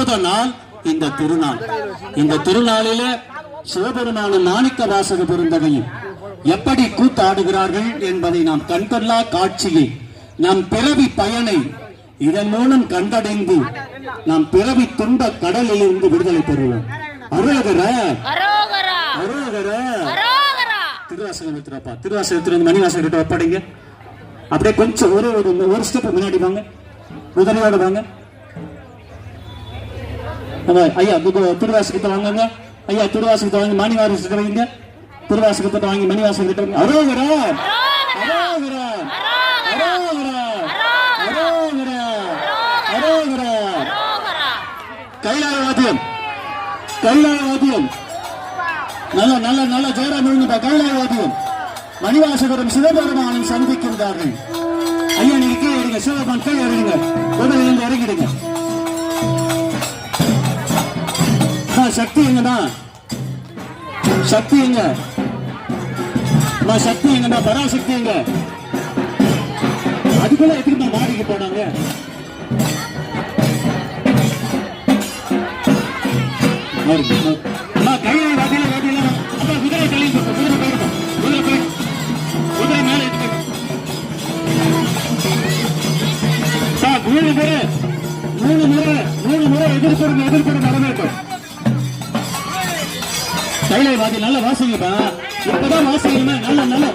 முத நாள் இந்த திருநாள். இந்த திருநாளில சிவபெருமானும் மாணிக்க வாசக பெருந்தகையும் எப்படி கூத்தாடுகிறார்கள் என்பதை நாம் கண்கொள்ளா காட்சியை, நம் பிறவி பயனை இதன் மூலம் கண்டடைந்து நாம் பிறவி துன்ப கடலில் இருந்து விடுதலை பெறுவோம். அரோகர அரோகர. திருவாசகம் எடுத்துறப்பா, திருவாசகத்துல வந்து மணிவாசகம் கிட்ட ஒப்படைங்க. அப்படியே கொஞ்சம் ஒரு ஸ்டெப் முன்னாடி வாங்க, உதவியோட வாங்க ஐயா. திருவாசகத்தை வாங்க ஐயா, திருவாசகத்தை வாங்கி மணிவாசகத்தை வைங்க. திருவாசகத்தை வாங்கி மணிவாசகத்தை வைங்க. அரோகர அரோகர அரோகர அரோகர அரோகர. கைலாயவாதியம் கைலாயவாதியம். நல்ல நல்ல நல்ல ஜோரா முழுங்கப்பா. கைலாயவாதியம். மணிவாசகரும் சிவபெருமானும் சந்திக்கின்றார்கள். ஐயா நீங்க கீழே எடுங்க, சிவபெருமான் கீழே எடுங்க, உதவியிலிருந்து இறங்கிடுங்க. சக்தி எங்கடா? சக்தி எங்க? சக்தி எங்கடா? பராசக்தி எங்க? அதுக்குள்ள எதுக்கு மாடிக்கு போனாங்க? கையில வாதியில வாதியில அப்ப குதிரை கழிவு, குதிரை போயிருக்கும், குதிரை போய் குதிரை மேல எடுத்து 3 முறை எதிர்ப்பு நடந்திருக்கும். கையில வாதி நல்ல வாசிங்கப்பா. இப்பதான் வாசிக்கணும். நல்ல நல்ல